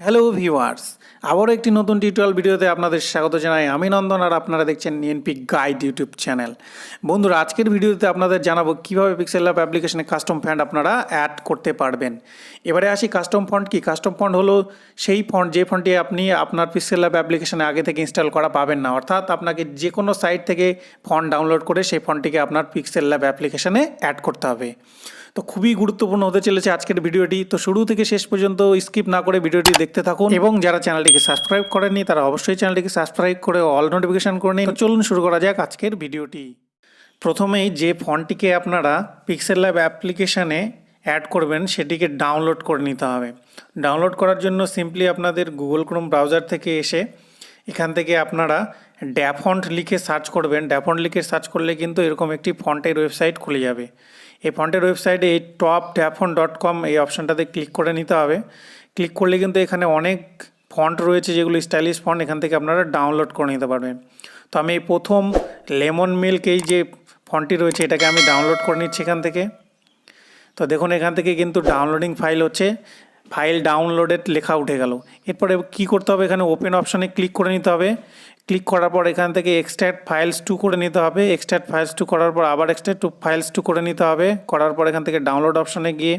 Hello viewers, আবারও একটি নতুন টিউটোরিয়াল ভিডিওতে আপনাদের স্বাগত জানাই। আমি নন্দন আর আপনারা দেখছেন এনপি গাইড ইউটিউব চ্যানেল। বন্ধুরা, আজকের ভিডিওতে আপনাদের জানাবো কীভাবে পিক্সেল ল্যাব অ্যাপ্লিকেশনে কাস্টম ফন্ট আপনারা অ্যাড করতে পারবেন। এবারে আসি কাস্টম ফন্ট কি। কাস্টম ফন্ট হলো সেই ফন্ট যে ফন্টটি আপনি আপনার পিক্সেল ল্যাব অ্যাপ্লিকেশনে আগে থেকে ইনস্টল করা পাবেন না, অর্থাৎ আপনাকে যে কোনো সাইট থেকে ফন্ট ডাউনলোড করে সেই ফন্টটিকে আপনার পিক্সেল ল্যাব অ্যাপ্লিকেশনে অ্যাড করতে হবে। তো খুবই গুরুত্বপূর্ণ হতে চলেছে আজকের ভিডিওটি। তো শুরু থেকে শেষ পর্যন্ত স্কিপ না করে ভিডিওটি দেখতে থাকুন, এবং যারা চ্যানেলটিকে সাবস্ক্রাইব করেননি তারা অবশ্যই চ্যানেলটিকে সাবস্ক্রাইব করে অল নোটিফিকেশন করে নিন। তো চলুন শুরু করা যাক আজকের ভিডিওটি। প্রথমেই যে ফন্টটিকে আপনারা পিক্সেল ল্যাব অ্যাপ্লিকেশানে অ্যাড করবেন সেটিকে ডাউনলোড করে নিতে হবে। ডাউনলোড করার জন্য সিম্পলি আপনাদের গুগল ক্রোম ব্রাউজার থেকে এসে এখান থেকে আপনারা ড্যাফন্ট লিখে সার্চ করবেন। ড্যাফন্ট লিখে সার্চ করলে কিন্তু এরকম একটি ফন্টের ওয়েবসাইট খুলে যাবে। এই ফন্টের ওয়েবসাইটে এই top-daphon.com এই অপশানটাতে ক্লিক করে নিতে হবে। ক্লিক করলে কিন্তু এখানে অনেক ফন্ট রয়েছে যেগুলো স্টাইলিশ ফন্ট, এখান থেকে আপনারা ডাউনলোড করে নিতে পারবেন। তো আমি এই প্রথম লেমন মিল্ক এই যে ফন্টটি রয়েছে এটাকে আমি ডাউনলোড করে নিচ্ছি এখান থেকে। তো দেখুন এখান থেকে কিন্তু ডাউনলোডিং ফাইল হচ্ছে, ফাইল ডাউনলোডেড লেখা উঠে গেল। এরপরে কী করতে হবে, এখানে ওপেন অপশানে ক্লিক করে নিতে হবে। ক্লিক করার পর এখান থেকে এক্সট্রাক্ট ফাইলস টু করে নিতে হবে। এক্সট্রাক্ট ফাইলস টু করার পর আবার এক্সট্রাক্ট ফাইলস টু করে নিতে হবে। করার পর এখান থেকে ডাউনলোড অপশানে গিয়ে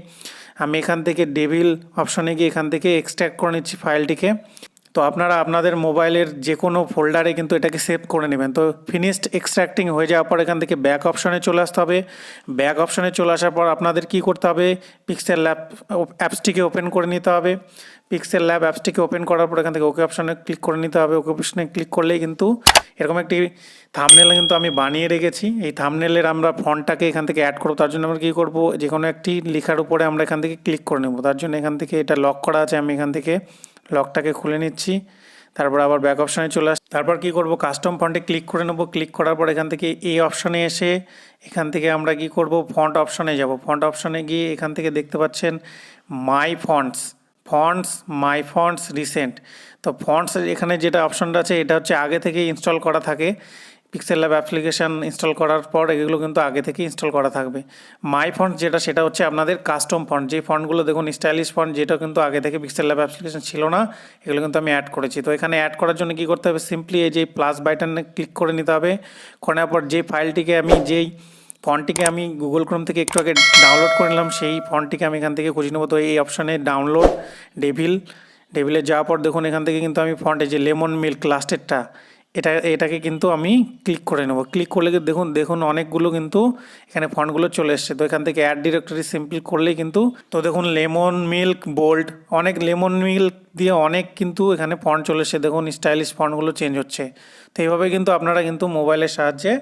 আমি এখান থেকে ডেভিল অপশানে গিয়ে এখান থেকে এক্সট্রাক্ট করে নিচ্ছি ফাইলটিকে। তো আপনারা আপনাদের মোবাইলের যে কোনো ফোল্ডারে কিন্তু এটাকে সেভ করে নেবেন। তো ফিনিশড এক্সট্রাক্টিং হয়ে যাওয়ার পর এখান থেকে ব্যাক অপশানে চলে আসতে হবে। ব্যাক অপশানে চলে আসার পর আপনাদের কী করতে হবে, পিক্সেল ল্যাব অ্যাপসটিকে ওপেন করে নিতে হবে। পিক্সেল ল্যাব অ্যাপসটিকে ওপেন করার পর এখান থেকে ওকে অপশানে ক্লিক করে নিতে হবে। ওকে অপশানে ক্লিক করলেই কিন্তু এরকম একটি থাম্বনেল কিন্তু আমি বানিয়ে রেখেছি। এই থাম্বনেলের আমরা ফন্টটাকে এখান থেকে অ্যাড করবো। তার জন্য আমরা কী করবো, যে কোনো একটি লেখার উপরে আমরা এখান থেকে ক্লিক করে নেব। তার জন্য এখান থেকে এটা লক করা আছে, আমি এখান থেকে লকটাকে খুলে নিচ্ছি। তারপর আবার ব্যাক অপশানে চলে আসছি। তারপর কী করব, কাস্টম ফন্টে ক্লিক করে নেব। ক্লিক করার পর এখান থেকে এই অপশানে এসে এখান থেকে আমরা কী করব, ফন্ট অপশানে যাব। ফন্ট অপশানে গিয়ে এখান থেকে দেখতে পাচ্ছেন মাই মাই ফন্টস রিসেন্ট। তো ফন্টস এখানে যেটা অপশানটা আছে এটা হচ্ছে আগে থেকে ইনস্টল করা থাকে। পিক্সেল ল্যাব অ্যাপ্লিকেশান ইনস্টল করার পর এগুলো কিন্তু আগে থেকে ইনস্টল করা থাকবে। মাই ফন্ট যেটা সেটা হচ্ছে আপনাদের কাস্টম ফন্ট, যে ফন্টগুলো দেখুন স্টাইলিশ ফন্ট, যেটা কিন্তু আগে থেকে পিক্সেল ল্যাব অ্যাপ্লিকেশান ছিল না, এগুলো কিন্তু আমি অ্যাড করেছি। তো এখানে অ্যাড করার জন্য কী করতে হবে, সিম্পলি এই যে প্লাস বাটনে ক্লিক করে নিতে হবে। করার পর যে ফাইলটিকে আমি যেই ফন্টটিকে আমি গুগল ক্রোম থেকে একটু আগে ডাউনলোড করে নিলাম সেই ফন্টটিকে আমি এখান থেকে খুঁজে নেবো। তো এই অপশানে ডাউনলোড ডেভিলে যাওয়ার পর দেখুন এখান থেকে কিন্তু আমি ফন্টে যে লেমন মিল্ক লাস্টেরটা এটাকে কিন্তু আমি ক্লিক করে নেব। ক্লিক করলে দেখুন অনেকগুলো কিন্তু এখানে ফন্টগুলো চলে এসছে। তো এখান থেকে অ্যাড ডিরেক্টরি সিম্পল করলেই কিন্তু, তো দেখুন লেমন মিল্ক বোল্ড, অনেক লেমন মিল্ক দিয়ে অনেক কিন্তু এখানে ফন্ট চলে এসছে। দেখুন স্টাইলিশ ফন্টগুলো চেঞ্জ হচ্ছে। তো এইভাবে কিন্তু আপনারা কিন্তু মোবাইলের সাহায্যে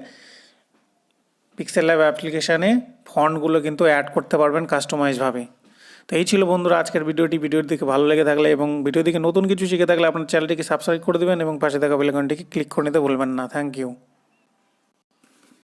পিক্সেল ল্যাব অ্যাপ্লিকেশানে ফন্টগুলো কিন্তু অ্যাড করতে পারবেন কাস্টমাইজভাবে। তো এই ছিল বন্ধুরা আজকের ভিডিওটি দেখে ভালো লেগে থাকলে এবং ভিডিও দেখে নতুন কিছু শিখে থাকলে আপনার চ্যানেলটিকে সাবস্ক্রাইব করে দেবেন এবং পাশে থাকা বেল আইকনটিকে ক্লিক করে নিতে ভুলবেন না। Thank you.